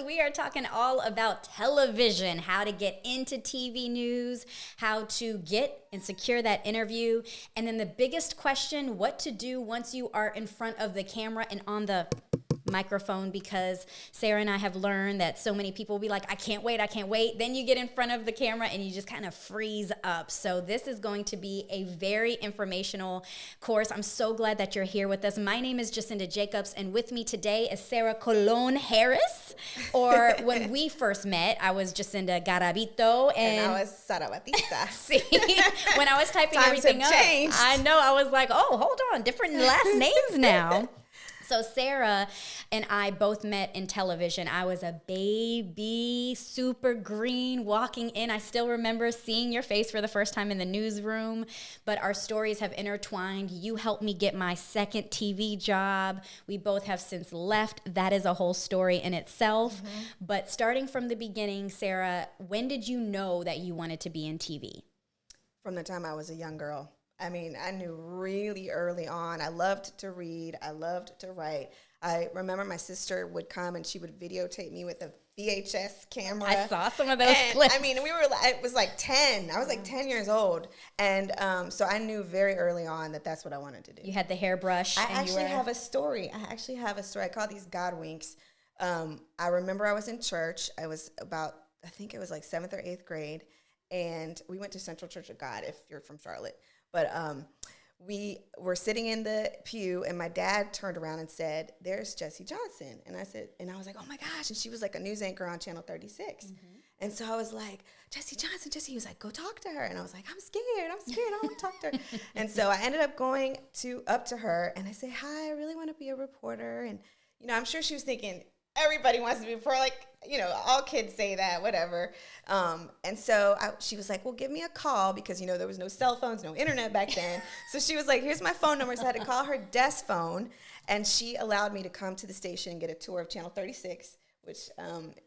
We are talking all about television, how to get into TV news, how to get and secure that interview, and then the biggest question, what to do once you are in front of the camera and on the microphone, because Sarah and I have learned that so many people will be like, I can't wait. Then you get in front of the camera and you just kind of freeze up. So this is going to be a very informational course. I'm so glad that you're here with us. My name is Jacinda Jacobs, and with me today is Sarah Colon Harris. Or when we first met, I was Jacinda Garavito. And I was Sara Batista. See, when I was typing Times everything have up, changed. I know, I was like, oh, hold on, different last names now. So Sarah and I both met in television. I was a baby, super green, walking in. I still remember seeing your face for the first time in the newsroom, but our stories have intertwined. You helped me get my second TV job. We both have since left. That is a whole story in itself. Mm-hmm. But starting from the beginning, Sarah, when did you know that you wanted to be in TV? From the time I was a young girl. I mean, I knew really early on. I loved to read. I loved to write. I remember my sister would come and she would videotape me with a VHS camera. I saw some of those clips. I mean, it was like 10. I was like 10 years old. And so I knew very early on that that's what I wanted to do. You had the hairbrush. I actually have a story. I call these God winks. I remember I was in church. I was I think it was like 7th or 8th grade. And we went to Central Church of God, if you're from Charlotte. But we were sitting in the pew, and my dad turned around and said, "There's Jesse Johnson." And I was like, "Oh my gosh!" And she was like a news anchor on Channel 36. Mm-hmm. And so I was like, "Jesse Johnson, Jesse." He was like, "Go talk to her." And I was like, I'm scared. I don't want to talk to her." And so I ended up going up to her, and I said, "Hi, I really want to be a reporter." And I'm sure she was thinking, everybody wants to be a reporter, like, all kids say that, whatever. And so she was like, "Well, give me a call," because, there was no cell phones, no internet back then. So she was like, "Here's my phone number." So I had to call her desk phone, and she allowed me to come to the station and get a tour of Channel 36, which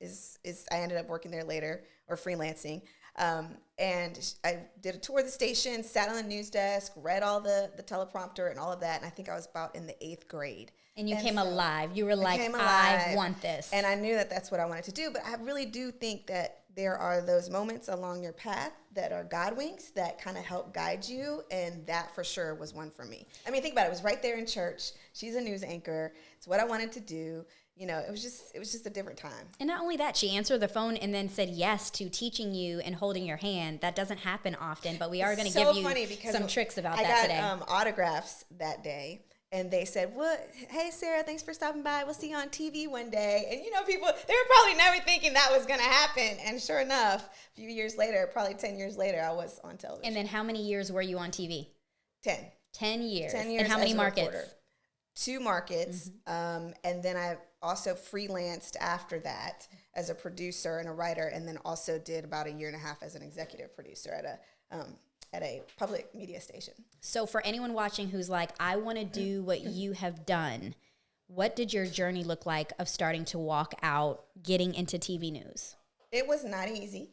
is I ended up working there later, or freelancing. And I did a tour of the station, sat on the news desk, read all the teleprompter and all of that. And I think I was about in the 8th grade. And you came alive. You were like, I want this. And I knew that that's what I wanted to do. But I really do think that there are those moments along your path that are God winks that kind of help guide you. And that for sure was one for me. I mean, think about it. It was right there in church. She's a news anchor. It's what I wanted to do. It was just a different time. And not only that, she answered the phone and then said yes to teaching you and holding your hand. That doesn't happen often, but we are going to give you some tricks about that today. I got autographs that day. And they said, "Well, hey, Sarah, thanks for stopping by. We'll see you on TV one day." And, people, they were probably never thinking that was going to happen. And sure enough, a few years later, probably 10 years later, I was on television. And then how many years were you on TV? 10. 10 years. 10 years. And how many markets? Reporter. 2 markets. Mm-hmm. And then I also freelanced after that as a producer and a writer, and then also did about 1.5 years as an executive producer at a public media station. So for anyone watching who's like, I want to do what you have done, what did your journey look like of starting to walk out, getting into TV news? It was not easy.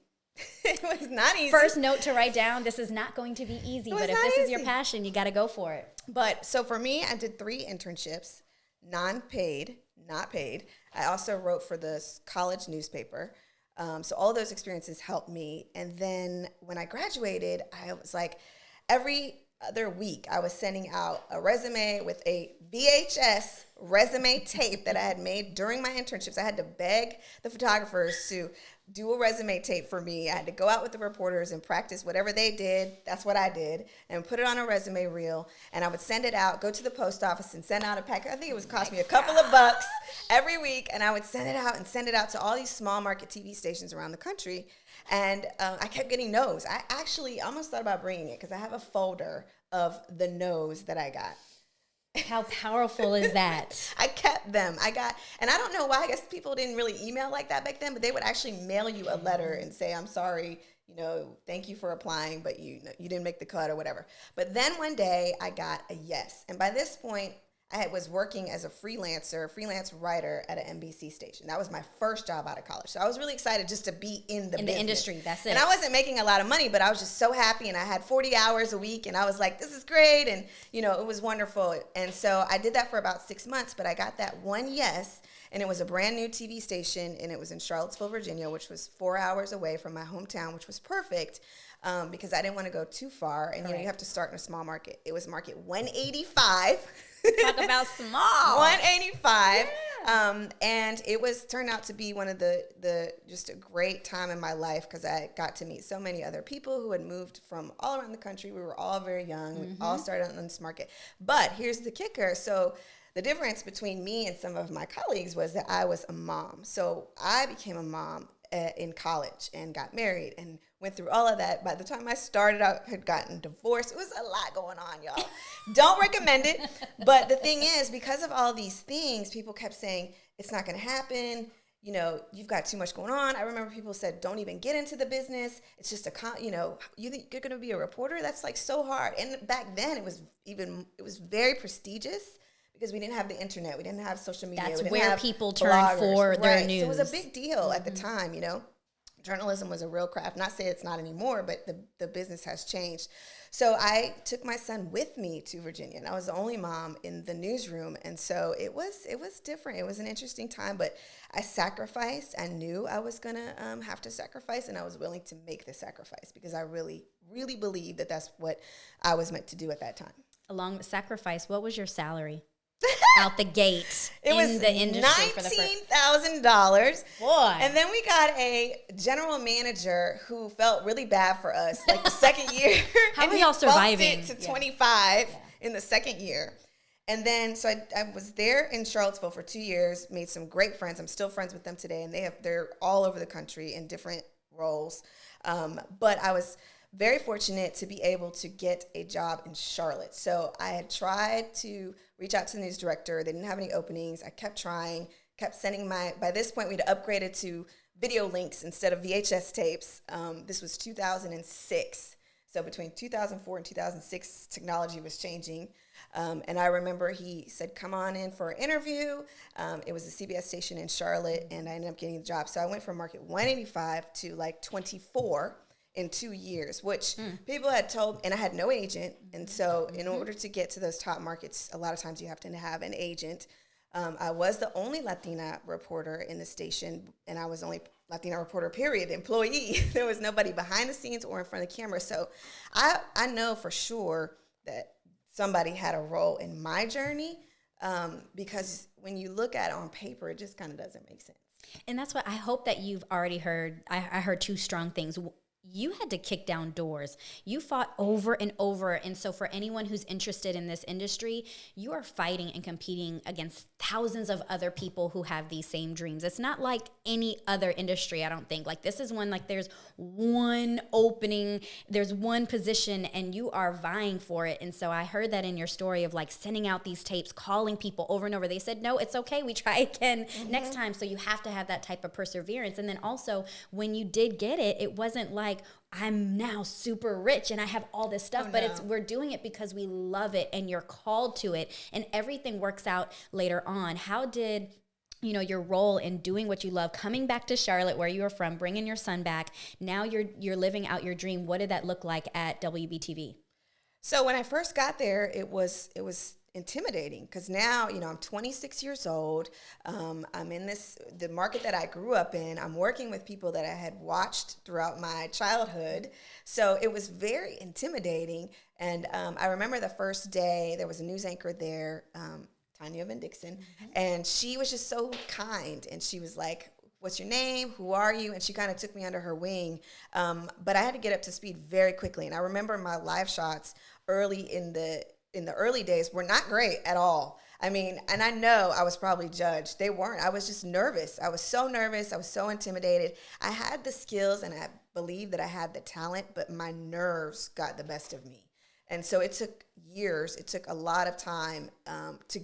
It was not easy. First note to write down, this is not going to be easy, but if this is your passion, you got to go for it. But so for me, I did 3 internships, non-paid, not paid. I also wrote for the college newspaper. So all those experiences helped me. And then when I graduated, I was like, every other week I was sending out a resume with a VHS resume tape that I had made during my internships. I had to beg the photographers to do a resume tape for me. I had to go out with the reporters and practice whatever they did. That's what I did, and put it on a resume reel. And I would send it out, go to the post office and send out a packet. I think it was cost me a couple of bucks every week. And I would send it out to all these small market TV stations around the country. And I kept getting no's. I actually almost thought about bringing it because I have a folder of the no's that I got. How powerful is that? I kept them. And I don't know why. I guess people didn't really email like that back then, but they would actually mail you a letter and say, "I'm sorry, thank you for applying, but you didn't make the cut," or whatever. But then one day I got a yes. And by this point, was working as a freelance writer at an NBC station. That was my first job out of college. So I was really excited just to be in the industry. That's it. And I wasn't making a lot of money, but I was just so happy, and I had 40 hours a week, and I was like, this is great, and it was wonderful. And so I did that for about 6 months, but I got that one yes, and it was a brand new TV station, and it was in Charlottesville, Virginia, which was 4 hours away from my hometown, which was perfect. Because I didn't want to go too far, and you have to start in a small market. It was market 185. Talk about small. 185. Yeah. And it turned out to be one of the just a great time in my life, because I got to meet so many other people who had moved from all around the country. We were all very young. We all started on this market. But here's the kicker. So the difference between me and some of my colleagues was that I was a mom. So I became a mom in college and got married and went through all of that. By the time I started out, I had gotten divorced. It was a lot going on, y'all. Don't recommend it. But the thing is, because of all these things, people kept saying, it's not going to happen. You've got too much going on. I remember people said, don't even get into the business. It's just you think you're going to be a reporter? That's like so hard. And back then it was very prestigious, because we didn't have the internet. We didn't have social media. That's where people turn for their news. So it was a big deal at the time, Journalism was a real craft. Not say it's not anymore, but the business has changed. So I took my son with me to Virginia, and I was the only mom in the newsroom. And so it was different. It was an interesting time, but I sacrificed. I knew I was going to have to sacrifice, and I was willing to make the sacrifice, because I really, really believed that that's what I was meant to do at that time. Along with sacrifice, what was your salary? Out the gate it was the industry $19,000. Boy. And then we got a general manager who felt really bad for us, like the second year. How are y'all surviving? It to 25 in the second year. And then, so I was there in Charlottesville for 2 years, made some great friends. I'm still friends with them today, and they're all over the country in different roles. But I was very fortunate to be able to get a job in Charlotte. So I had tried to reach out to the news director. They didn't have any openings. I kept trying, kept sending by this point we'd upgraded to video links instead of VHS tapes. This was 2006. So between 2004 and 2006, technology was changing. And I remember he said, come on in for an interview. It was a CBS station in Charlotte, and I ended up getting the job. So I went from market 185 to like 24 in 2 years, which people had told, and I had no agent. And so in order to get to those top markets, a lot of times you have to have an agent. I was the only Latina reporter in the station, and I was the only Latina reporter, period, employee. There was nobody behind the scenes or in front of the camera. So I know for sure that somebody had a role in my journey, because when you look at it on paper, it just kind of doesn't make sense. And that's what I hope that you've already heard. I heard two strong things. You had to kick down doors. You fought over and over. And so for anyone who's interested in this industry, you are fighting and competing against thousands of other people who have these same dreams. It's not like any other industry, I don't think. Like, this is one, like, there's one opening, there's one position, and you are vying for it. And so I heard that in your story of like sending out these tapes, calling people over and over. They said, no, it's okay. We try again next time. So you have to have that type of perseverance. And then also, when you did get it, it wasn't like, I'm now super rich and I have all this stuff, but we're doing it because we love it and you're called to it, and everything works out later on. How did your role in doing what you love, coming back to Charlotte where you were from, bringing your son back, now you're living out your dream? What did that look like at WBTV? So when I first got there, it was intimidating, because now, I'm 26 years old. I'm in the market that I grew up in. I'm working with people that I had watched throughout my childhood. So it was very intimidating. And I remember the first day, there was a news anchor there, Tanya Van Dixon, and she was just so kind. And she was like, what's your name? Who are you? And she kind of took me under her wing. But I had to get up to speed very quickly. And I remember my live shots early in the early days were not great at all. I mean, and I know I was probably judged. They weren't. I was just nervous. I was so nervous. I was so intimidated. I had the skills and I believed that I had the talent, but my nerves got the best of me. And so it took years. It took a lot of time to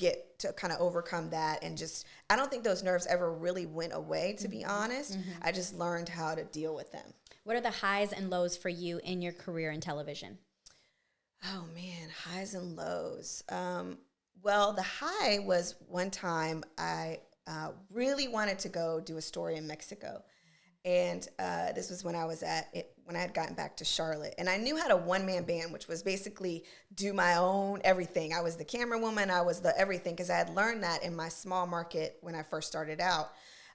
kind of overcome that. And just, I don't think those nerves ever really went away, to be honest. I just learned how to deal with them. What are the highs and lows for you in your career in television? Oh man, highs and lows. Well, the high was one time I really wanted to go do a story in Mexico. And this was when I was when I had gotten back to Charlotte. And I knew how to one-man band, which was basically do my own everything. I was the camera woman. I was the everything, because I had learned that in my small market when I first started out.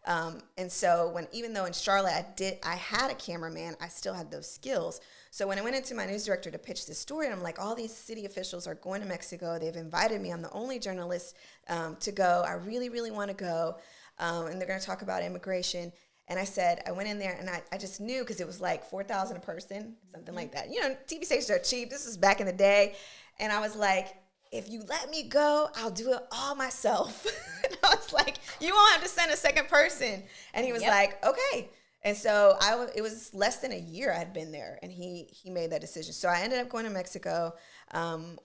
And so even though in Charlotte I had a cameraman, I still had those skills. So when I went into my news director to pitch this story, I'm like, all these city officials are going to Mexico. They've invited me. I'm the only journalist to go. I really, really want to go. And they're going to talk about immigration. And I said, I went in there and I just knew, because it was like $4,000 a person, something like that. You know, TV stations are cheap. This was back in the day. And I was like, if you let me go, I'll do it all myself. And I was like, you won't have to send a second person. And he was like, okay. And so it was less than a year I had been there, and he made that decision. So I ended up going to Mexico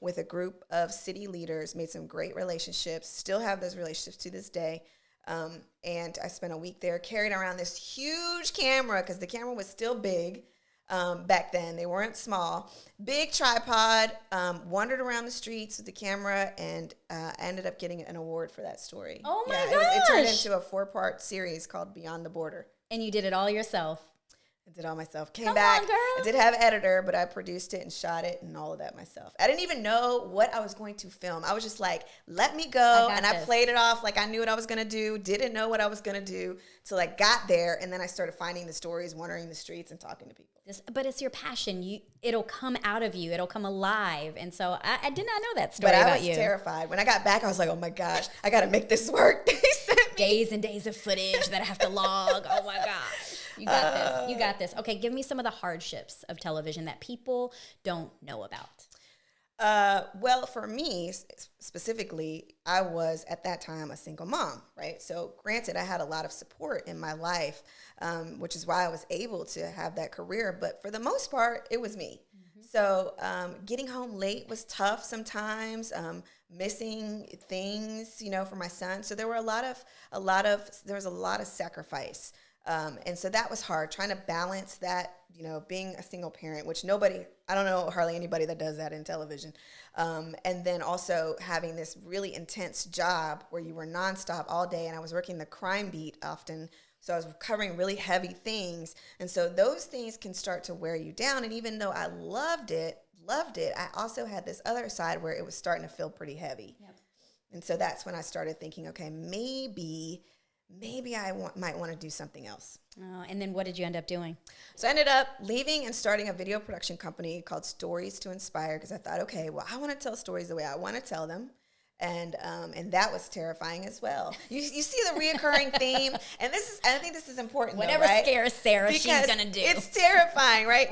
with a group of city leaders, made some great relationships, still have those relationships to this day. And I spent a week there, carried around this huge camera, because the camera was still big back then. They weren't small. Big tripod, wandered around the streets with the camera, and I ended up getting an award for that story. Oh my gosh. It turned into a 4-part series called Beyond the Border. And you did it all yourself. I did all myself. Come back. on, girl. I did have an editor, but I produced it and shot it and all of that myself. I didn't even know what I was going to film. I was just like, let me go. I played it off like I knew what I was going to do. Didn't know what I was going to do till I got there. And then I started finding the stories, wandering the streets and talking to people. But it's your passion. It'll come out of you. It'll come alive. And so I did not know that story about you. But I was terrified. When I got back, I was like, oh my gosh, I got to make this work. They sent me days and days of footage that I have to log. Oh my gosh. You got this. You got this. Okay, give me some of the hardships of television that people don't know about. Well, for me specifically, I was at that time a single mom, right? So granted, I had a lot of support in my life, which is why I was able to have that career. But for the most part, it was me. Mm-hmm. So getting home late was tough sometimes, missing things, for my son. So there were there was a lot of sacrifice. And so that was hard, trying to balance that, being a single parent, which I don't know hardly anybody that does that in television. And then also having this really intense job where you were nonstop all day, and I was working the crime beat often. So I was covering really heavy things. And so those things can start to wear you down. And even though I loved it, I also had this other side where it was starting to feel pretty heavy. Yep. And so that's when I started thinking, okay, maybe I might want to do something else. Oh, and then what did you end up doing? So I ended up leaving and starting a video production company called Stories to Inspire, because I thought, okay, well, I want to tell stories the way I want to tell them. And that was terrifying as well. You see the reoccurring theme, and I think this is important. Whatever though, right? scares Sarah, because she's gonna do. It's terrifying, right?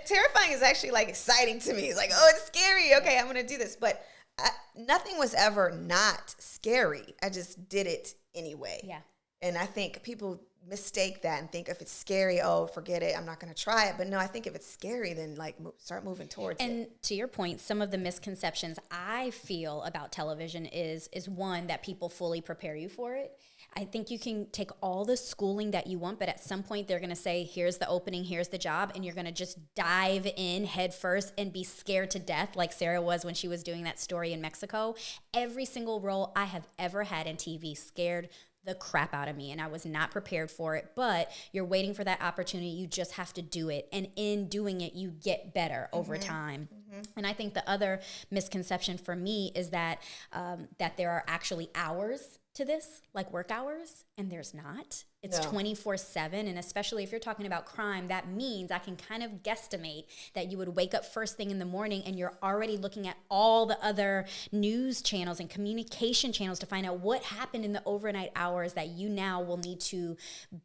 Terrifying is actually like exciting to me. It's like, oh, it's scary. Okay, I'm gonna do this, but nothing was ever not scary. I just did it anyway. Yeah. And I think people mistake that and think if it's scary, oh, forget it, I'm not going to try it. But no, I think if it's scary, then start moving towards it. And to your point, some of the misconceptions I feel about television is one, that people fully prepare you for it. I think you can take all the schooling that you want, but at some point they're going to say, here's the opening, here's the job, and you're going to just dive in head first and be scared to death like Sarah was when she was doing that story in Mexico. Every single role I have ever had in TV scared the crap out of me, and I was not prepared for it. But you're waiting for that opportunity. You just have to do it, and in doing it you get better over time. And I think the other misconception for me is that that there are actually hours to this, like work hours, and there's not. It's 24/7, and especially if you're talking about crime, that means I can kind of guesstimate that you would wake up first thing in the morning and you're already looking at all the other news channels and communication channels to find out what happened in the overnight hours that you now will need to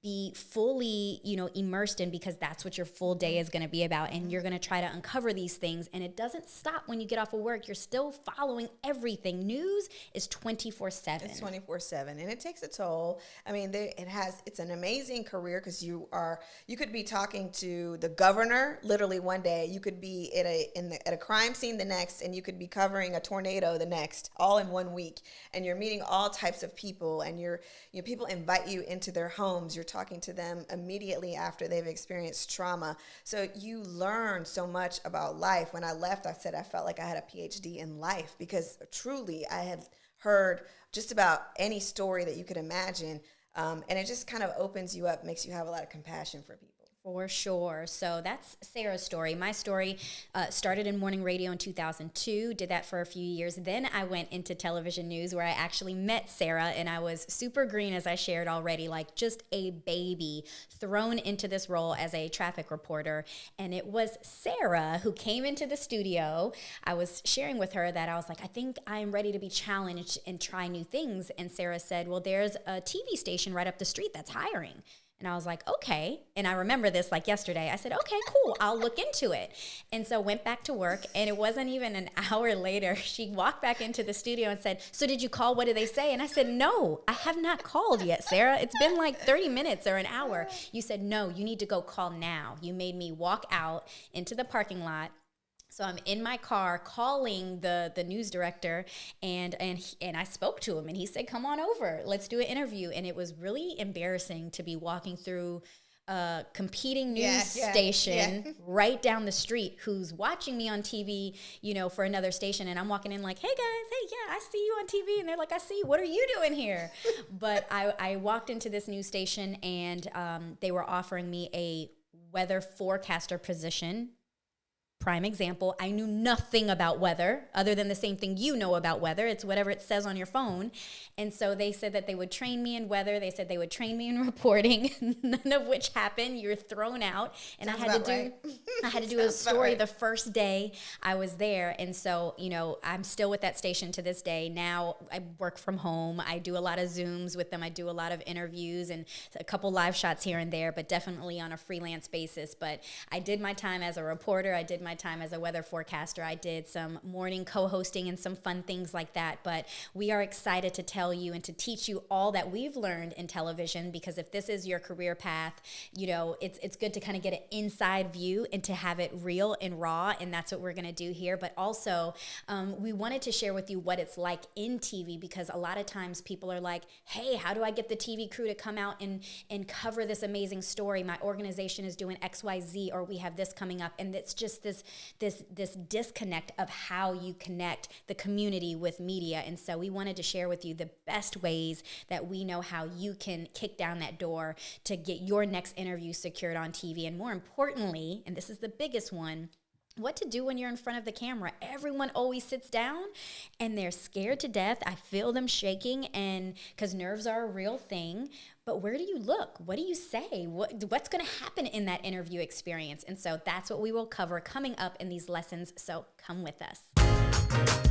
be fully, immersed in, because that's what your full day is going to be about, and you're going to try to uncover these things. And it doesn't stop when you get off of work. You're still following everything. News is 24/7. It's 24/7, and it takes a toll. I mean, it's an amazing career, because you could be talking to the governor literally one day, you could be at a crime scene the next, and you could be covering a tornado the next, all in 1 week. And you're meeting all types of people, and people invite you into their homes. You're talking to them immediately after they've experienced trauma. So you learn so much about life. When I left, I said I felt like I had a PhD in life, because truly I had heard just about any story that you could imagine. And it just kind of opens you up, makes you have a lot of compassion for people. For sure. So that's Sarah's story. My story started in morning radio in 2002, did that for a few years. Then I went into television news where I actually met Sarah, and I was super green, as I shared already, like just a baby thrown into this role as a traffic reporter. And it was Sarah who came into the studio. I was sharing with her that I was like, I think I'm ready to be challenged and try new things. And Sarah said, well, there's a TV station right up the street that's hiring. And I was like, okay. And I remember this like yesterday. I said, okay, cool. I'll look into it. And so went back to work. And it wasn't even an hour later, she walked back into the studio and said, so did you call? What did they say? And I said, no, I have not called yet, Sarah. It's been like 30 minutes or an hour. You said, no, you need to go call now. You made me walk out into the parking lot. So I'm in my car calling the news director, and I spoke to him, and he said, come on over, let's do an interview. And it was really embarrassing to be walking through a competing news station right down the street who's watching me on TV, for another station. And I'm walking in like, hey guys, hey, yeah, I see you on TV. And they're like, I see you. What are you doing here? But I walked into this news station, and they were offering me a weather forecaster position. Prime example, I knew nothing about weather other than the same thing you know about weather. It's whatever it says on your phone. And so they said that they would train me in weather. They said they would train me in reporting, none of which happened. You're thrown out. And I had to do a story the first day I was there. And so, I'm still with that station to this day. Now I work from home. I do a lot of Zooms with them. I do a lot of interviews and a couple live shots here and there, but definitely on a freelance basis. But I did my time as a reporter. I did my time as a weather forecaster. I did some morning co-hosting and some fun things like that. But we are excited to tell you and to teach you all that we've learned in television, because if this is your career path, it's good to kind of get an inside view and to have it real and raw. And that's what we're going to do here. But also, we wanted to share with you what it's like in TV, because a lot of times people are like, hey, how do I get the TV crew to come out and cover this amazing story? My organization is doing XYZ, or we have this coming up. And it's just this disconnect of how you connect the community with media. And so we wanted to share with you the best ways that we know how you can kick down that door to get your next interview secured on TV. And more importantly, and this is the biggest one, what to do when you're in front of the camera. Everyone always sits down and they're scared to death. I feel them shaking, and because nerves are a real thing. But where do you look? What do you say? What's going to happen in that interview experience? And so that's what we will cover coming up in these lessons. So come with us.